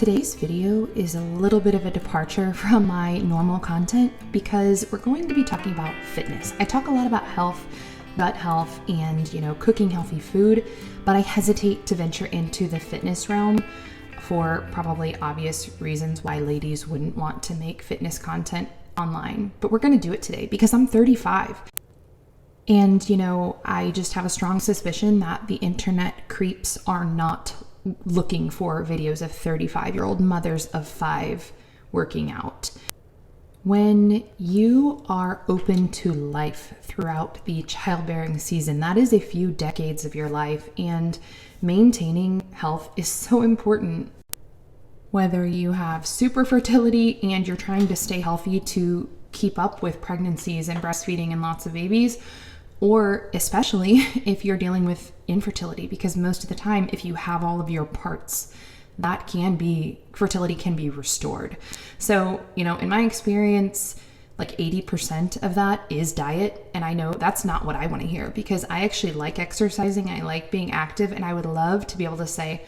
Today's video is a little bit of a departure from my normal content because we're going to be talking about fitness. I talk a lot about health, gut health, and cooking healthy food, but I hesitate to venture into the fitness realm for probably obvious reasons why ladies wouldn't want to make fitness content online. But we're going to do it today because I'm 35. And I just have a strong suspicion that the internet creeps are not looking for videos of 35-year-old mothers of 5 working out. When you are open to life throughout the childbearing season, that is a few decades of your life, and maintaining health is so important. Whether you have super fertility and you're trying to stay healthy to keep up with pregnancies and breastfeeding and lots of babies, or especially if you're dealing with infertility, because most of the time, if you have all of your parts, fertility can be restored. So, in my experience, like 80% of that is diet. And I know that's not what I want to hear because I actually like exercising. I like being active, and I would love to be able to say,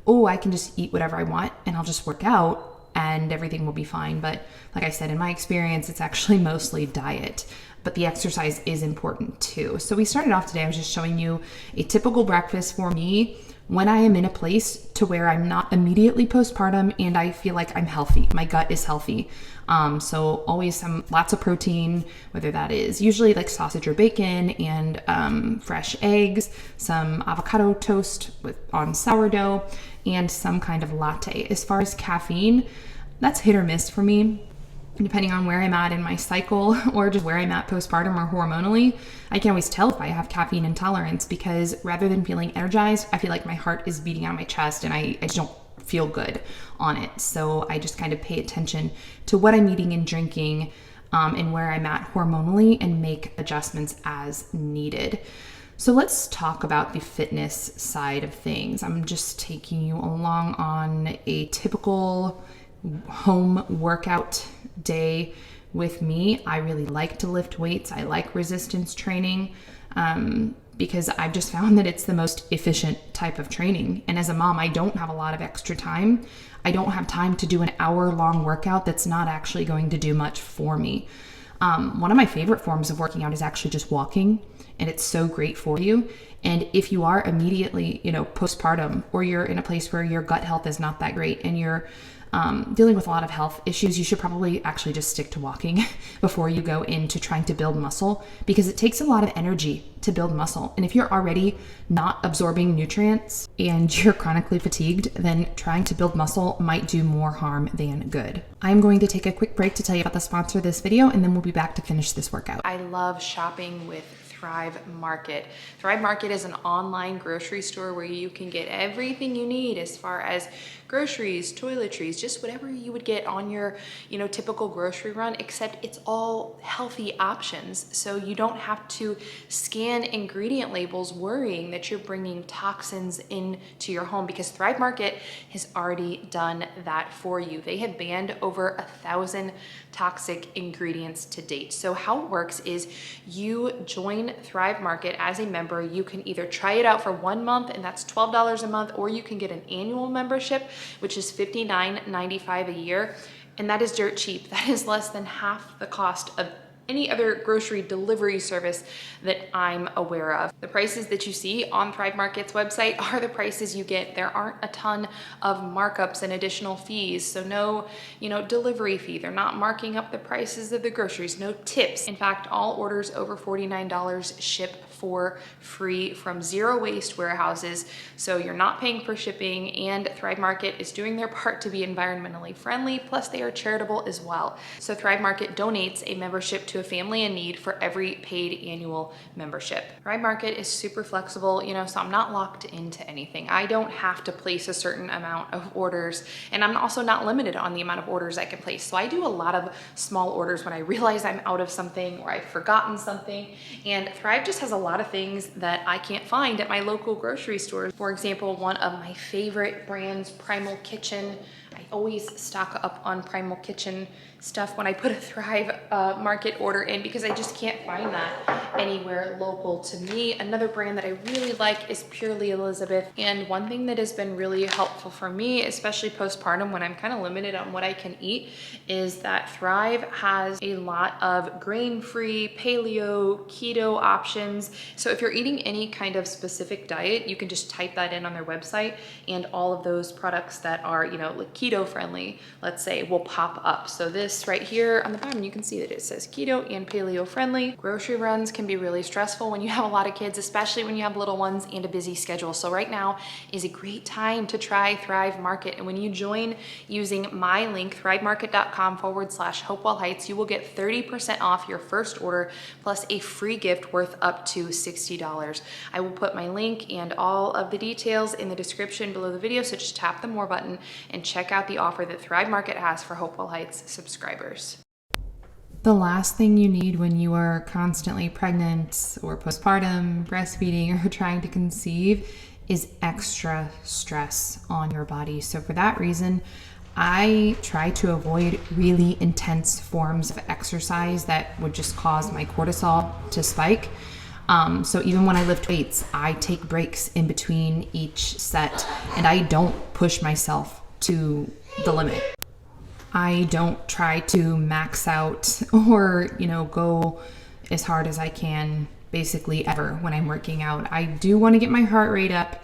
oh, I can just eat whatever I want and I'll just work out and everything will be fine. But like I said, in my experience, it's actually mostly diet. But the exercise is important too. So we started off today, I was just showing you a typical breakfast for me when I am in a place to where I'm not immediately postpartum and I feel like I'm healthy. My gut is healthy. So always lots of protein, whether that is usually like sausage or bacon and fresh eggs, some avocado toast on sourdough, and some kind of latte. As far as caffeine, that's hit or miss for me. Depending on where I'm at in my cycle or just where I'm at postpartum or hormonally, I can always tell if I have caffeine intolerance because rather than feeling energized, I feel like my heart is beating out my chest and I just don't feel good on it. So I just kind of pay attention to what I'm eating and drinking and where I'm at hormonally and make adjustments as needed. So let's talk about the fitness side of things. I'm just taking you along on a typical home workout day with me. I really like to lift weights. I like resistance training because I've just found that it's the most efficient type of training. And as a mom, I don't have a lot of extra time. I don't have time to do an hour-long workout that's not actually going to do much for me. One of my favorite forms of working out is actually just walking, and it's so great for you. And if you are immediately, postpartum, or you're in a place where your gut health is not that great and you're dealing with a lot of health issues, you should probably actually just stick to walking before you go into trying to build muscle because it takes a lot of energy to build muscle. And if you're already not absorbing nutrients and you're chronically fatigued, then trying to build muscle might do more harm than good. I'm going to take a quick break to tell you about the sponsor of this video, and then we'll be back to finish this workout. I love shopping with Thrive Market. Thrive Market is an online grocery store where you can get everything you need as far as groceries, toiletries, just whatever you would get on your, typical grocery run, except it's all healthy options. So you don't have to scan ingredient labels worrying that you're bringing toxins into your home because Thrive Market has already done that for you. They have banned over 1,000 toxic ingredients to date. So how it works is you join Thrive Market as a member. You can either try it out for 1 month, and that's $12 a month, or you can get an annual membership, which is $59.95 a year. And that is dirt cheap. That is less than half the cost of any other grocery delivery service that I'm aware of. The prices that you see on Thrive Market's website are the prices you get. There aren't a ton of markups and additional fees. So no, delivery fee. They're not marking up the prices of the groceries, no tips. In fact, all orders over $49 ship for free from zero waste warehouses. So you're not paying for shipping, and Thrive Market is doing their part to be environmentally friendly. Plus they are charitable as well. So Thrive Market donates a membership to a family in need for every paid annual membership. Thrive Market is super flexible, so I'm not locked into anything. I don't have to place a certain amount of orders, and I'm also not limited on the amount of orders I can place. So I do a lot of small orders when I realize I'm out of something or I've forgotten something, and Thrive just has a lot of things that I can't find at my local grocery stores. For example, one of my favorite brands, Primal Kitchen. I always stock up on Primal Kitchen stuff when I put a Thrive Market order in, because I just can't find that anywhere local to me. Another brand that I really like is Purely Elizabeth. And one thing that has been really helpful for me, especially postpartum when I'm kind of limited on what I can eat, is that Thrive has a lot of grain-free, paleo, keto options. So if you're eating any kind of specific diet, you can just type that in on their website, and all of those products that are, you know, like keto friendly, let's say, will pop up. So this right here on the bottom, you can see that it says keto and paleo friendly. Grocery runs can be really stressful when you have a lot of kids, especially when you have little ones and a busy schedule. So right now is a great time to try Thrive Market. And when you join using my link, thrivemarket.com/Hopewell Heights, you will get 30% off your first order plus a free gift worth up to $60. I will put my link and all of the details in the description below the video, so just tap the more button and check out the offer that Thrive Market has for Hopewell Heights subscribers. The last thing you need when you are constantly pregnant or postpartum, breastfeeding, or trying to conceive is extra stress on your body. So for that reason, I try to avoid really intense forms of exercise that would just cause my cortisol to spike. So even when I lift weights, I take breaks in between each set, and I don't push myself to the limit. I don't try to max out or, you know, go as hard as I can basically ever when I'm working out. I do want to get my heart rate up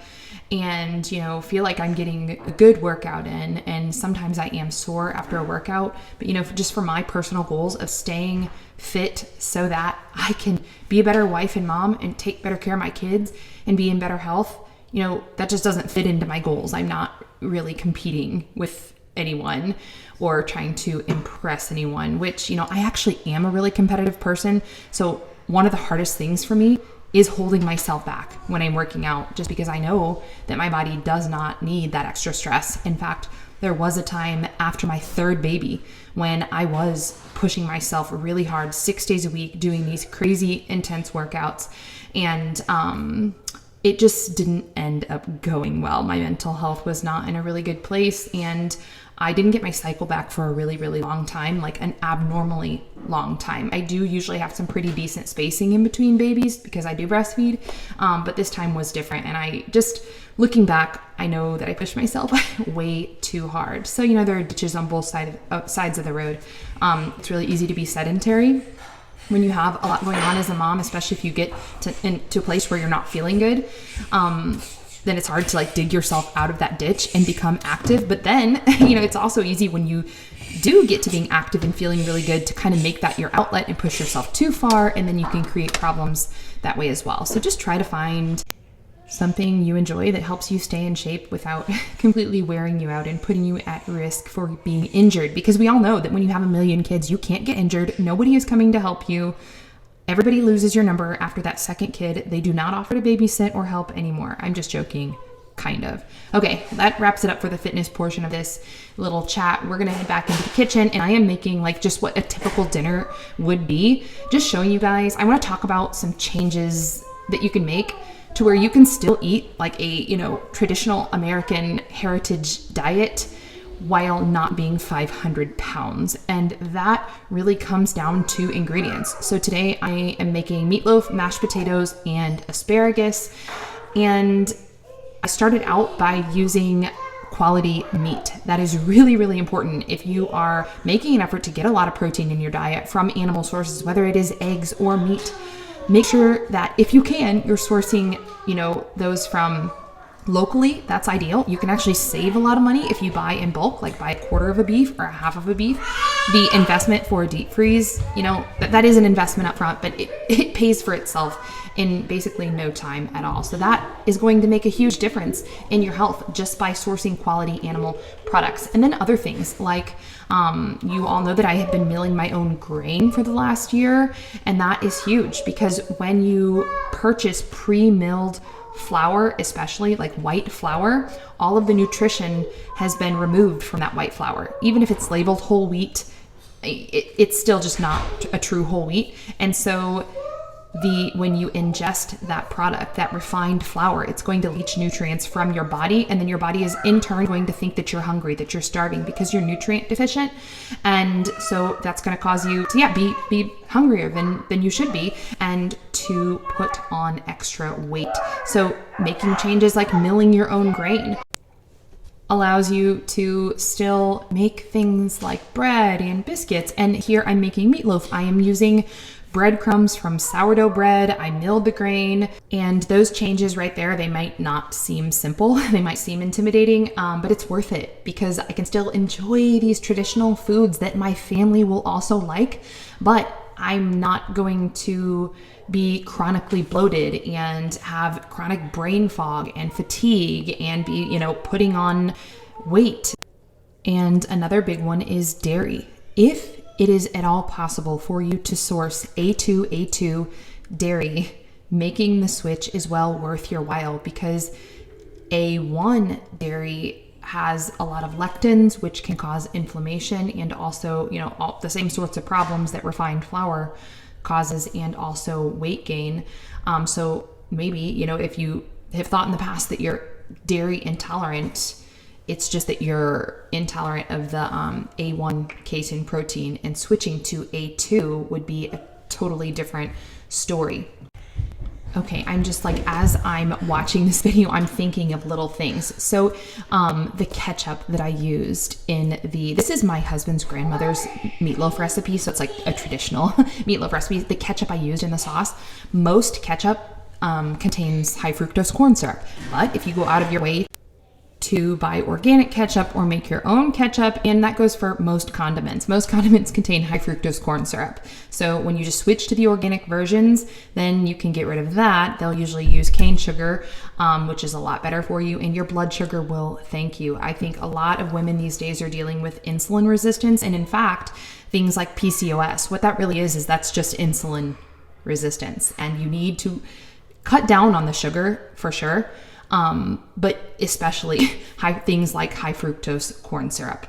and, you know, feel like I'm getting a good workout in. And sometimes I am sore after a workout, but, you know, just for my personal goals of staying fit so that I can be a better wife and mom and take better care of my kids and be in better health, you know, that just doesn't fit into my goals. I'm not really competing with anyone or trying to impress anyone, which, you know, I actually am a really competitive person. So one of the hardest things for me is holding myself back when I'm working out, just because I know that my body does not need that extra stress. In fact, there was a time after my third baby when I was pushing myself really hard 6 days a week, doing these crazy intense workouts. And it just didn't end up going well. My mental health was not in a really good place, and I didn't get my cycle back for a really, really long time, like an abnormally long time. I do usually have some pretty decent spacing in between babies because I do breastfeed, but this time was different. And I just, looking back, I know that I pushed myself way too hard. So, you know, there are ditches on both sides of the road. It's really easy to be sedentary when you have a lot going on as a mom, especially if you get into a place where you're not feeling good. Then it's hard to like dig yourself out of that ditch and become active. But then, you know, it's also easy when you do get to being active and feeling really good to kind of make that your outlet and push yourself too far, and then you can create problems that way as well. So just try to find something you enjoy that helps you stay in shape without completely wearing you out and putting you at risk for being injured. Because we all know that when you have a million kids, you can't get injured. Nobody is coming to help you. Everybody loses your number after that second kid. They do not offer to babysit or help anymore. I'm just joking, kind of. Okay, that wraps it up for the fitness portion of this little chat. We're gonna head back into the kitchen, and I am making like just what a typical dinner would be. Just showing you guys, I wanna talk about some changes that you can make to where you can still eat like a, you know, traditional American heritage diet while not being 500 pounds. And that really comes down to ingredients. So today I am making meatloaf, mashed potatoes, and asparagus. And I started out by using quality meat. That is really, really important if you are making an effort to get a lot of protein in your diet from animal sources, whether it is eggs or meat. Make sure that if you can, you're sourcing, you know, those from locally. That's ideal. You can actually save a lot of money if you buy in bulk, like buy a quarter of a beef or a half of a beef. The investment for a deep freeze, you know, that is an investment up front, but it pays for itself in basically no time at all. So that is going to make a huge difference in your health just by sourcing quality animal products. And then other things like, you all know that I have been milling my own grain for the last year, and that is huge because when you purchase pre-milled flour, especially like white flour, all of the nutrition has been removed from that white flour. Even if it's labeled whole wheat, it's still just not a true whole wheat. And so when you ingest that product, that refined flour, it's going to leach nutrients from your body, and then your body is in turn going to think that you're hungry, that you're starving because you're nutrient deficient. And so that's going to cause you to be hungrier than you should be, and to put on extra weight. So making changes like milling your own grain allows you to still make things like bread and biscuits. And here I'm making meatloaf. I am using breadcrumbs from sourdough bread. I milled the grain, and those changes right there, they might not seem simple. They might seem intimidating, but it's worth it because I can still enjoy these traditional foods that my family will also like, but I'm not going to be chronically bloated and have chronic brain fog and fatigue and be, putting on weight. And another big one is dairy. If it is at all possible for you to source A2 dairy, making the switch is well worth your while, because A1 dairy has a lot of lectins, which can cause inflammation and also, all the same sorts of problems that refined flour causes, and also weight gain. So maybe, if you have thought in the past that you're dairy intolerant, it's just that you're intolerant of the A1 casein protein, and switching to A2 would be a totally different story. Okay, I'm just as I'm watching this video, I'm thinking of little things. So the ketchup that I used this is my husband's grandmother's meatloaf recipe. So it's like a traditional meatloaf recipe. The ketchup I used in the sauce, most ketchup contains high fructose corn syrup. But if you go out of your way to buy organic ketchup or make your own ketchup, and that goes for most condiments. Most condiments contain high fructose corn syrup. So when you just switch to the organic versions, then you can get rid of that. They'll usually use cane sugar, which is a lot better for you, and your blood sugar will thank you. I think a lot of women these days are dealing with insulin resistance, and in fact, things like PCOS. What that really is that's just insulin resistance, and you need to cut down on the sugar for sure. But especially things like high fructose corn syrup.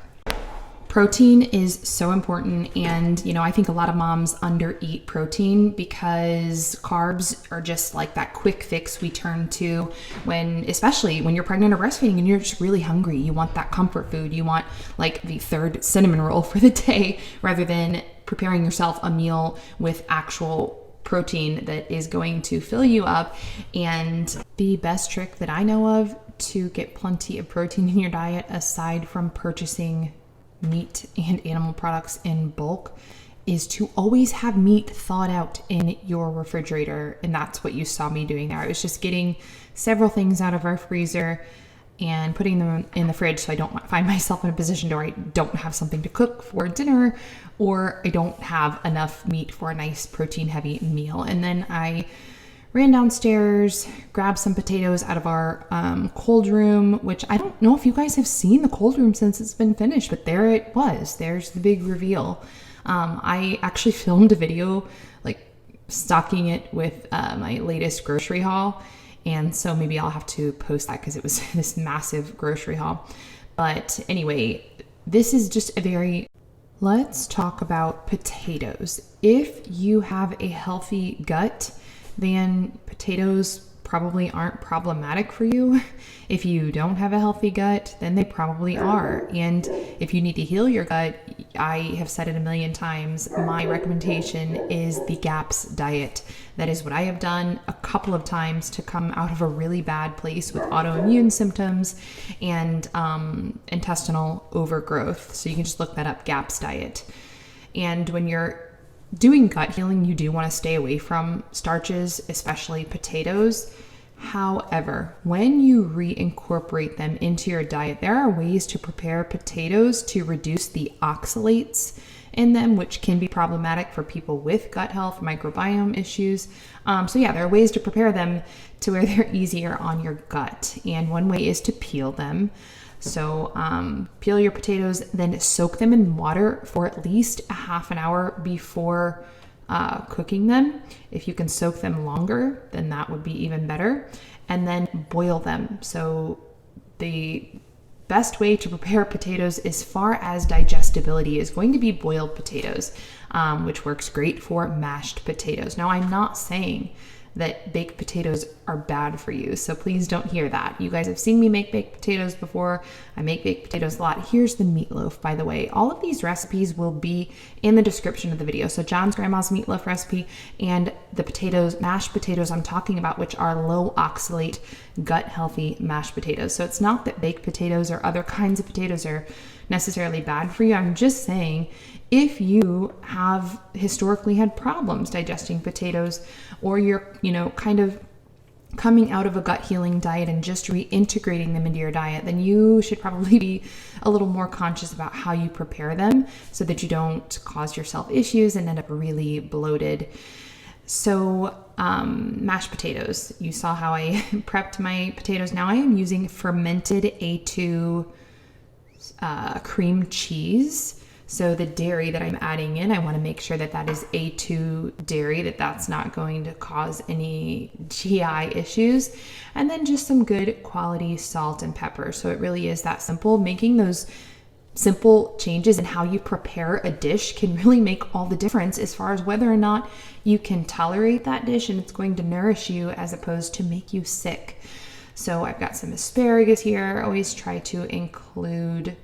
Protein is so important, and I think a lot of moms undereat protein because carbs are just like that quick fix we turn to especially when you're pregnant or breastfeeding and you're just really hungry. You want that comfort food. You want like the third cinnamon roll for the day, rather than preparing yourself a meal with actual protein that is going to fill you up. And the best trick that I know of to get plenty of protein in your diet, aside from purchasing meat and animal products in bulk, is to always have meat thawed out in your refrigerator. And that's what you saw me doing there. I was just getting several things out of our freezer and putting them in the fridge, so I don't find myself in a position where I don't have something to cook for dinner, or I don't have enough meat for a nice protein heavy meal. And then I ran downstairs, grabbed some potatoes out of our cold room, which I don't know if you guys have seen the cold room since it's been finished, but there it was. There's the big reveal. I actually filmed a video stocking it with my latest grocery haul. And so maybe I'll have to post that because it was this massive grocery haul. But anyway, this is just let's talk about potatoes. If you have a healthy gut, then potatoes probably aren't problematic for you. If you don't have a healthy gut, then they probably are. And if you need to heal your gut, I have said it a million times, my recommendation is the GAPS diet. That is what I have done a couple of times to come out of a really bad place with autoimmune symptoms and intestinal overgrowth. So you can just look that up, GAPS diet. And when you're doing gut healing, you do want to stay away from starches, especially potatoes. However, when you reincorporate them into your diet, there are ways to prepare potatoes to reduce the oxalates in them, which can be problematic for people with gut health, microbiome issues. There are ways to prepare them to where they're easier on your gut. And one way is to peel them. So peel your potatoes, then soak them in water for at least a half an hour before cooking them. If you can soak them longer, then that would be even better. And then boil them. So the best way to prepare potatoes as far as digestibility is going to be boiled potatoes. which works great for mashed potatoes. Now, I'm not saying that baked potatoes are bad for you, so please don't hear that. You guys have seen me make baked potatoes before. I make baked potatoes a lot. Here's the meatloaf, by the way. All of these recipes will be in the description of the video. So John's grandma's meatloaf recipe and the potatoes, mashed potatoes I'm talking about, which are low oxalate, gut healthy mashed potatoes. So it's not that baked potatoes or other kinds of potatoes are necessarily bad for you. I'm just saying, if you have historically had problems digesting potatoes, or you're, kind of coming out of a gut healing diet and just reintegrating them into your diet, then you should probably be a little more conscious about how you prepare them so that you don't cause yourself issues and end up really bloated. So mashed potatoes, you saw how I prepped my potatoes. Now I am using fermented A2 cream cheese. So the dairy that I'm adding in, I want to make sure that that is A2 dairy, that's not going to cause any GI issues. And then just some good quality salt and pepper. So it really is that simple. Making those simple changes in how you prepare a dish can really make all the difference as far as whether or not you can tolerate that dish and it's going to nourish you as opposed to make you sick. So I've got some asparagus here. I always try to include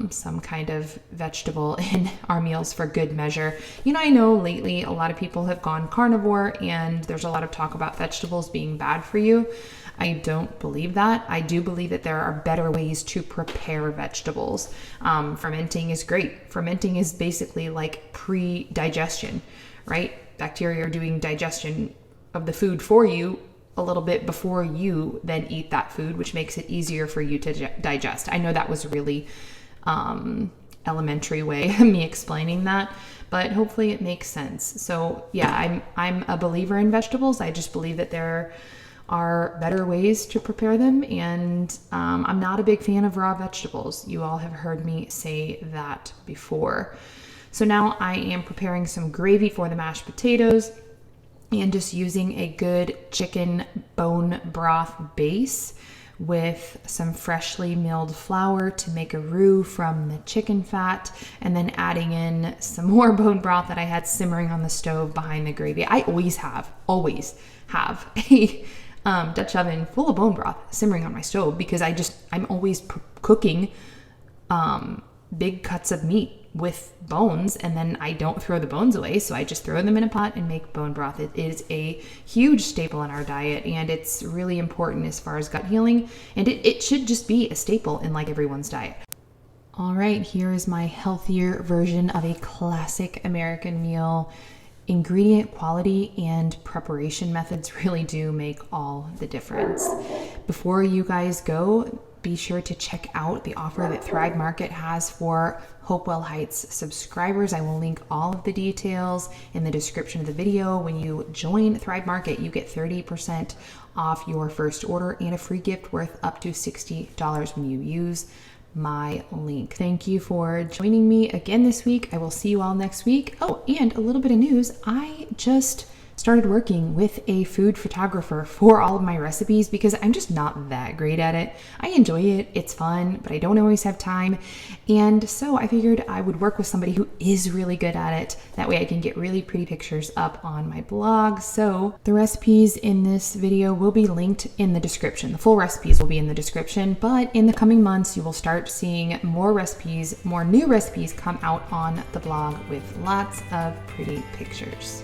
some kind of vegetable in our meals for good measure. I know lately a lot of people have gone carnivore and there's a lot of talk about vegetables being bad for you. I don't believe that. I do believe that there are better ways to prepare vegetables. Fermenting is great. Fermenting is basically like pre-digestion, right? Bacteria are doing digestion of the food for you a little bit before you then eat that food, which makes it easier for you to digest. I know that was a really elementary way of me explaining that, but hopefully it makes sense. So yeah, I'm a believer in vegetables. I just believe that there are better ways to prepare them, and I'm not a big fan of raw vegetables. You all have heard me say that before. So now I am preparing some gravy for the mashed potatoes, and just using a good chicken bone broth base with some freshly milled flour to make a roux from the chicken fat, and then adding in some more bone broth that I had simmering on the stove behind the gravy. I always have a Dutch oven full of bone broth simmering on my stove because I'm always cooking big cuts of meat with bones, and then I don't throw the bones away, so I just throw them in a pot and make bone broth. It is a huge staple in our diet, and it's really important as far as gut healing, and it should just be a staple in like everyone's diet. All right, here is my healthier version of a classic American meal. Ingredient quality and preparation methods really do make all the difference. Before you guys go, be sure to check out the offer that Thrive Market has for Hopewell Heights subscribers. I will link all of the details in the description of the video. When you join Thrive Market, you get 30% off your first order and a free gift worth up to $60 when you use my link. Thank you for joining me again this week. I will see you all next week. Oh, and a little bit of news. I just started working with a food photographer for all of my recipes because I'm just not that great at it. I enjoy it, it's fun, but I don't always have time. And so I figured I would work with somebody who is really good at it. That way I can get really pretty pictures up on my blog. So the recipes in this video will be linked in the description. The full recipes will be in the description, but in the coming months, you will start seeing more recipes, more new recipes come out on the blog with lots of pretty pictures.